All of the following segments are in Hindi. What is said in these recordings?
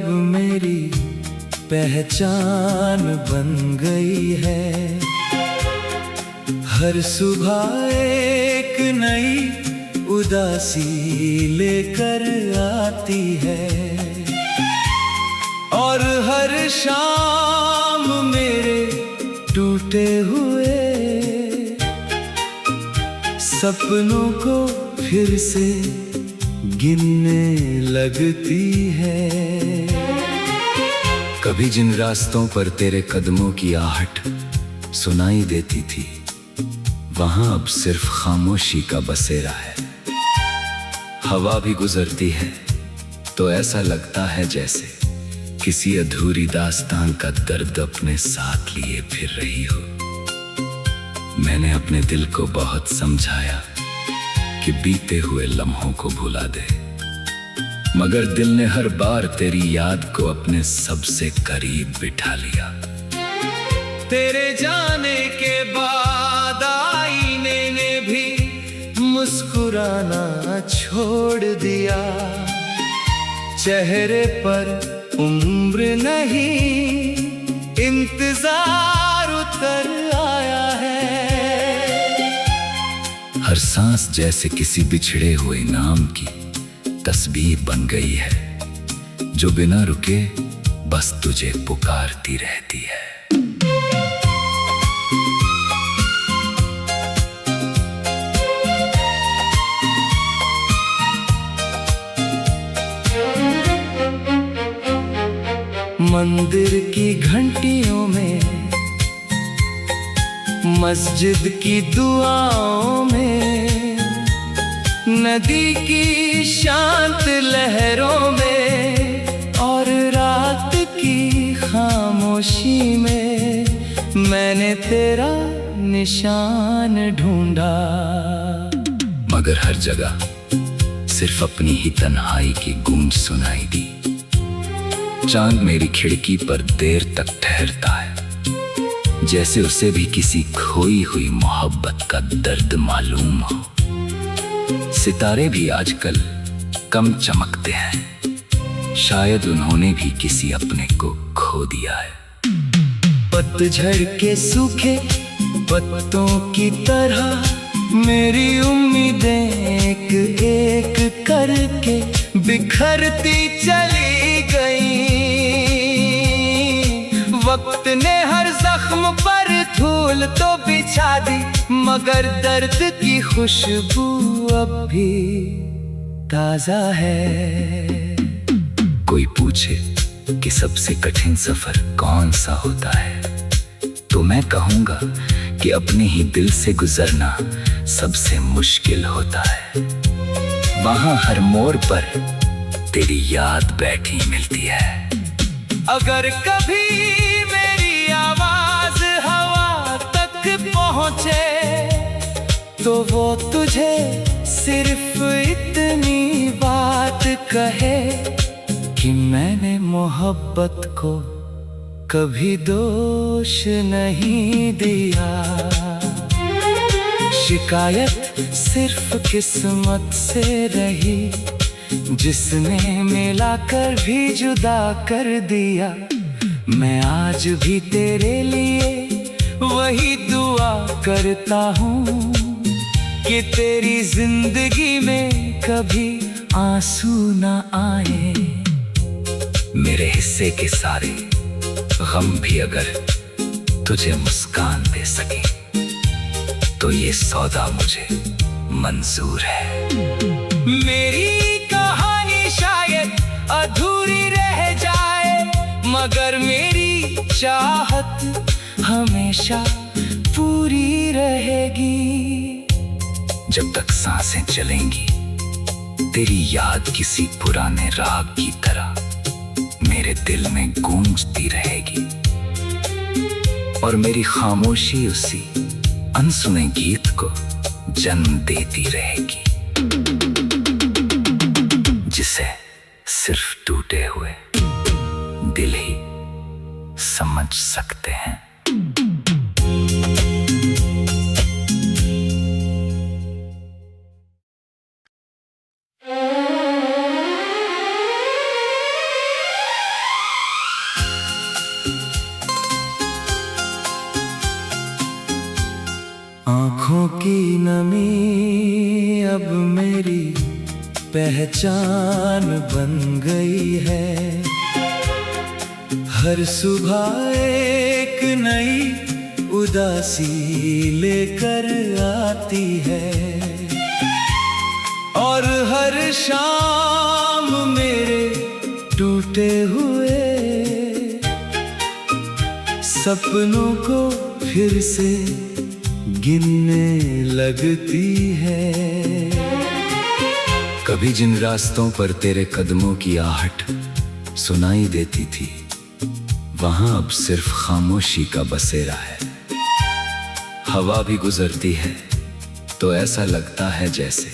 अब मेरी पहचान बन गई है। हर सुबह एक नई उदासी लेकर आती है और हर शाम मेरे टूटे हुए सपनों को फिर से गिनने लगती है। कभी जिन रास्तों पर तेरे कदमों की आहट सुनाई देती थी, वहां अब सिर्फ खामोशी का बसेरा है। हवा भी गुजरती है तो ऐसा लगता है जैसे किसी अधूरी दास्तान का दर्द अपने साथ लिए फिर रही हो। मैंने अपने दिल को बहुत समझाया कि बीते हुए लम्हों को भुला दे, मगर दिल ने हर बार तेरी याद को अपने सबसे करीब बिठा लिया। तेरे जाने के बाद आईने ने भी मुस्कुराना छोड़ दिया। चेहरे पर उम्र नहीं, इंतजार उतर आया है। हर सांस जैसे किसी बिछड़े हुए नाम की तस्वीर बन गई है, जो बिना रुके बस तुझे पुकारती रहती है। मंदिर की घंटियों में, मस्जिद की दुआओं में, नदी की शांत लहरों में और रात की खामोशी में मैंने तेरा निशान ढूंढा, मगर हर जगह सिर्फ अपनी ही तन्हाई की गूंज सुनाई दी। चांद मेरी खिड़की पर देर तक ठहरता है, जैसे उसे भी किसी खोई हुई मोहब्बत का दर्द मालूम हो। सितारे भी आजकल कम चमकते हैं, शायद उन्होंने भी किसी अपने को खो दिया है। पतझड़ के सूखे पत्तों की तरह मेरी उम्मीदें एक एक करके बिखरती चली गई। वक्त ने हर जख्म पर धूल तो बिछा दी, मगर दर्द की खुशबू अब भी ताजा है। कोई पूछे कि सबसे कठिन सफर कौन सा होता है, तो मैं कहूँगा कि अपने ही दिल से गुजरना सबसे मुश्किल होता है। वहाँ हर मोड़ पर तेरी याद बैठी मिलती है। अगर कभी मेरी आवाज हवा तक पहुँचे, तो वो तुझे सिर्फ इतनी बात कहे कि मैंने मोहब्बत को कभी दोष नहीं दिया। शिकायत सिर्फ किस्मत से रही, जिसने मिलाकर भी जुदा कर दिया। मैं आज भी तेरे लिए वही दुआ करता हूँ कि तेरी जिंदगी में कभी आंसू ना आए। मेरे हिस्से के सारे गम भी अगर तुझे मुस्कान दे सके, तो ये सौदा मुझे मंजूर है। मेरी कहानी शायद अधूरी रह जाए, मगर मेरी चाहत हमेशा पूरी रहेगी। जब तक सांसें चलेंगी, तेरी याद किसी पुराने राग की तरह मेरे दिल में गूंजती रहेगी, और मेरी खामोशी उसी अनसुने गीत को जन्म देती रहेगी, जिसे सिर्फ टूटे हुए दिल ही समझ सकते हैं। की नमी अब मेरी पहचान बन गई है। हर सुबह एक नई उदासी लेकर आती है और हर शाम मेरे टूटे हुए सपनों को फिर से गिनने लगती है। कभी जिन रास्तों पर तेरे कदमों की आहट सुनाई देती थी, वहां अब सिर्फ खामोशी का बसेरा है। हवा भी गुजरती है तो ऐसा लगता है जैसे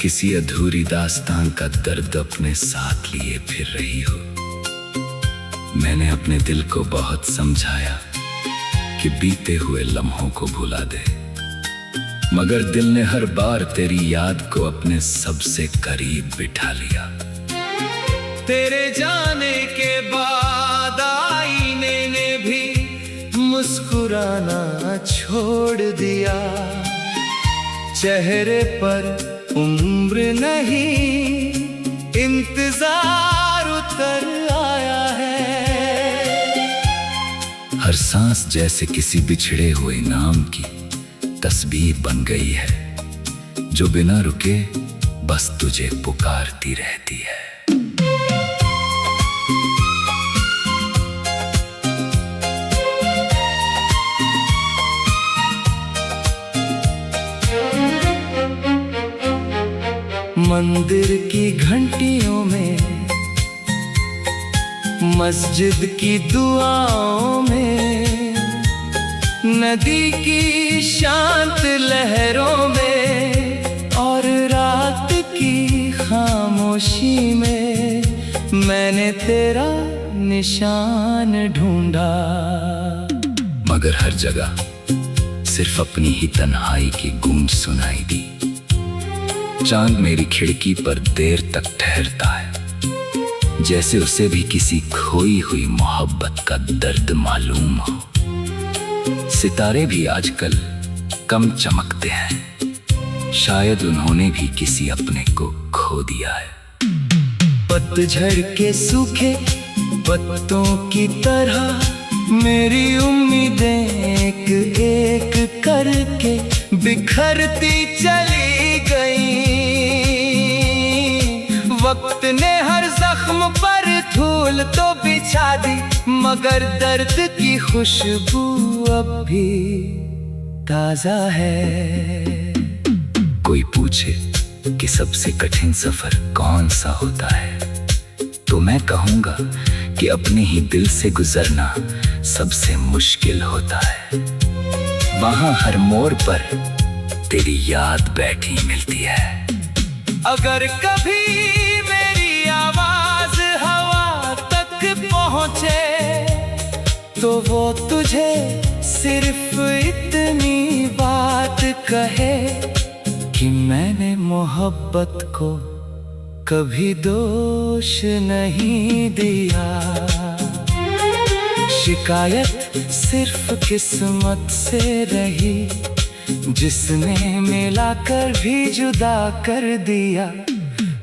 किसी अधूरी दास्तान का दर्द अपने साथ लिए फिर रही हो। मैंने अपने दिल को बहुत समझाया कि बीते हुए लम्हों को भुला दे, मगर दिल ने हर बार तेरी याद को अपने सबसे करीब बिठा लिया। तेरे जाने के बाद आईने ने भी मुस्कुराना छोड़ दिया। चेहरे पर उम्र नहीं, इंतजार उतर आया है। हर सांस जैसे किसी बिछड़े हुए नाम की तस्वीर बन गई है, जो बिना रुके बस तुझे पुकारती रहती है। मंदिर की घंटियों में, मस्जिद की दुआओं में, नदी की शांत लहरों में और रात की खामोशी में मैंने तेरा निशान ढूंढा। मगर हर जगह सिर्फ अपनी ही तन्हाई की गूंज सुनाई दी। चांद मेरी खिड़की पर देर तक ठहरता है, जैसे उसे भी किसी खोई हुई मोहब्बत का दर्द मालूम हो। सितारे भी आजकल कम चमकते हैं, शायद उन्होंने भी किसी अपने को खो दिया है। पतझड़ के सूखे पत्तों की तरह मेरी उम्मीदें एक एक करके बिखरती चली गई। वक्त ने हर जख्म पर धूल तो बिछा दी, मगर दर्द की खुशबू अब भी ताजा है। कोई पूछे कि सबसे कठिन सफर कौन सा होता है, तो मैं कहूँगा कि अपने ही दिल से गुजरना सबसे मुश्किल होता है। वहाँ हर मोड़ पर तेरी याद बैठी मिलती है। अगर कभी मेरी आवाज हवा तक पहुँचे, तो वो तुझे सिर्फ इतनी बात कहे कि मैंने मोहब्बत को कभी दोष नहीं दिया। शिकायत सिर्फ किस्मत से रही, जिसने मिलाकर भी जुदा कर दिया।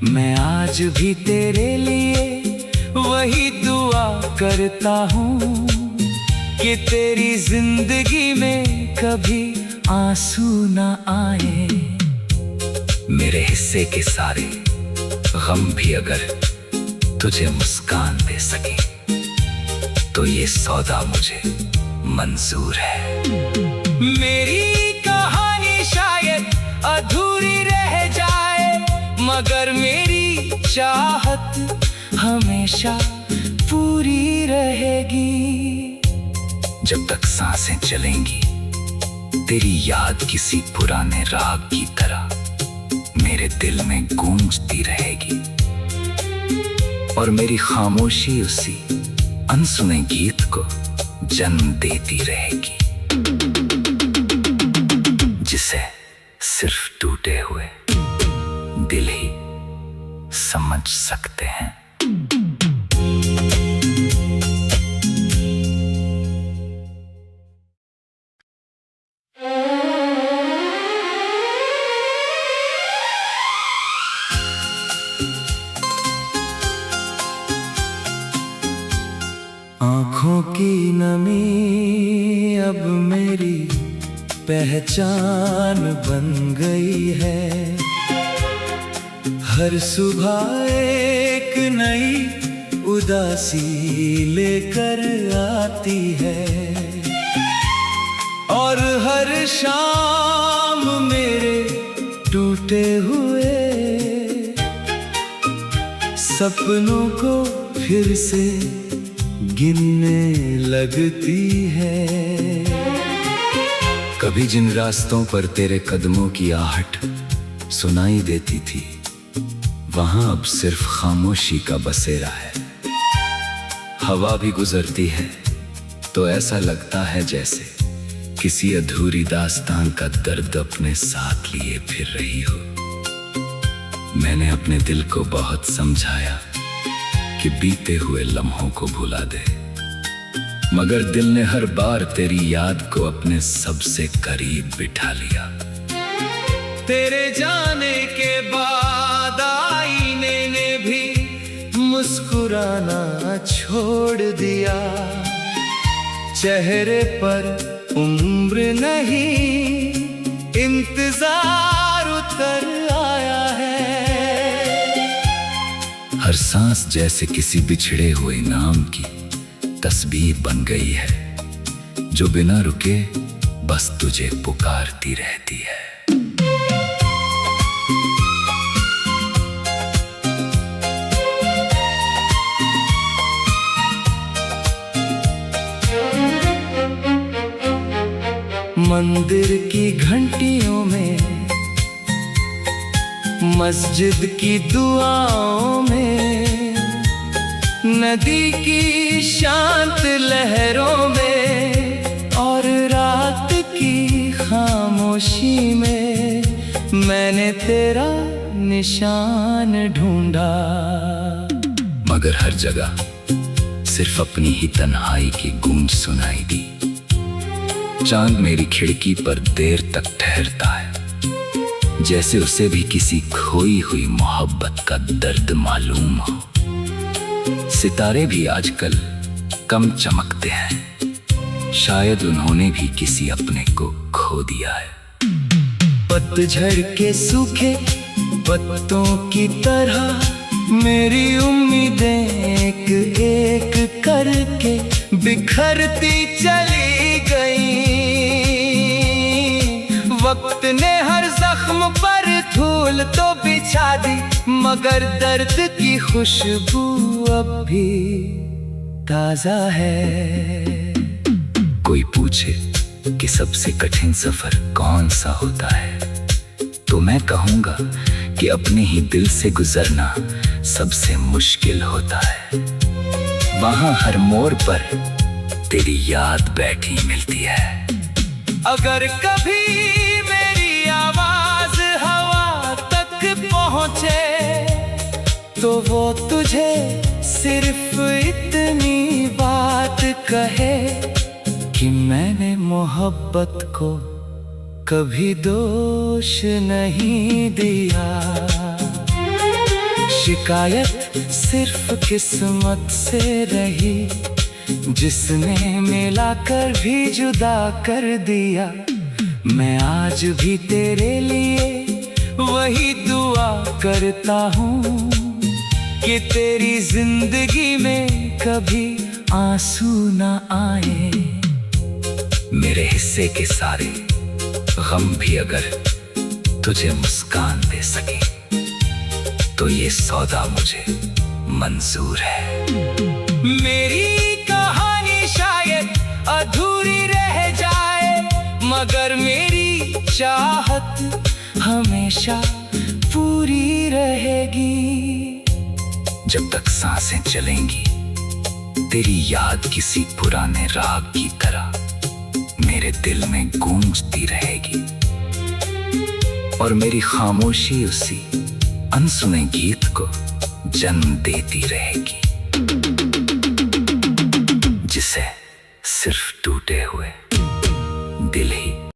मैं आज भी तेरे लिए वही दुआ करता हूँ कि तेरी जिंदगी में कभी आंसू ना आए। मेरे हिस्से के सारे गम भी अगर तुझे मुस्कान दे सके, तो ये सौदा मुझे मंजूर है। मेरी कहानी शायद अधूरी रह जाए, मगर मेरी चाहत हमेशा पूरी रहेगी। जब तक सांसें चलेंगी, तेरी याद किसी पुराने राग की तरह मेरे दिल में गूंजती रहेगी, और मेरी खामोशी उसी अनसुने गीत को जन्म देती रहेगी, जिसे सिर्फ टूटे हुए दिल ही समझ सकते हैं। आँखों की नमी अब मेरी पहचान बन गई है। हर सुबह एक नई उदासी लेकर आती है और हर शाम मेरे टूटे हुए सपनों को फिर से गिनने लगती है। कभी जिन रास्तों पर तेरे कदमों की आहट सुनाई देती थी, वहां अब सिर्फ खामोशी का बसेरा है। हवा भी गुजरती है तो ऐसा लगता है जैसे किसी अधूरी दास्तान का दर्द अपने साथ लिए फिर रही हो। मैंने अपने दिल को बहुत समझाया कि बीते हुए लम्हों को भुला दे, मगर दिल ने हर बार तेरी याद को अपने सबसे करीब बिठा लिया। तेरे जाने के बाद आईने ने भी मुस्कुराना छोड़ दिया। चेहरे पर उम्र नहीं, इंतजार उतर आया है। हर सांस जैसे किसी बिछड़े हुए नाम की तस्वीर बन गई है, जो बिना रुके बस तुझे पुकारती रहती है। मंदिर की घंटियों में, मस्जिद की दुआओं में, नदी की शांत लहरों में और रात की खामोशी में मैंने तेरा निशान ढूंढा। मगर हर जगह सिर्फ अपनी ही तन्हाई की गूंज सुनाई दी। चांद मेरी खिड़की पर देर तक ठहरता है, जैसे उसे भी किसी खोई हुई मोहब्बत का दर्द मालूम हो। सितारे भी आजकल कम चमकते हैं, शायद उन्होंने भी किसी अपने को खो दिया है। पतझड़ के सूखे पत्तों की तरह मेरी उम्मीदें एक एक करके बिखरती चली गई। वक्त ने हर जख्म पर धूल तो बिछा दी, मगर दर्द की खुशबू अब भी ताजा है। कोई पूछे कि सबसे कठिन सफर कौन सा होता है, तो मैं कहूँगा कि अपने ही दिल से गुजरना सबसे मुश्किल होता है। वहाँ हर मोड़ पर तेरी याद बैठी मिलती है। अगर कभी मेरी आवाज हवा तक पहुँचे, तो वो तुझे सिर्फ इतनी बात कहे कि मैंने मोहब्बत को कभी दोष नहीं दिया। शिकायत सिर्फ किस्मत से रही, जिसने मिलाकर भी जुदा कर दिया। मैं आज भी तेरे लिए वही दुआ करता हूँ कि तेरी जिंदगी में कभी आंसू ना आए। मेरे हिस्से के सारे गम भी अगर तुझे मुस्कान दे सके, तो ये सौदा मुझे मंजूर है। मेरी कहानी शायद अधूरी रह जाए, मगर मेरी चाहत हमेशा पूरी रहेगी। जब तक सांसें चलेंगी, तेरी याद किसी पुराने राग की तरह मेरे दिल में गूंजती रहेगी, और मेरी खामोशी उसी अनसुने गीत को जन्म देती रहेगी, जिसे सिर्फ टूटे हुए दिल ही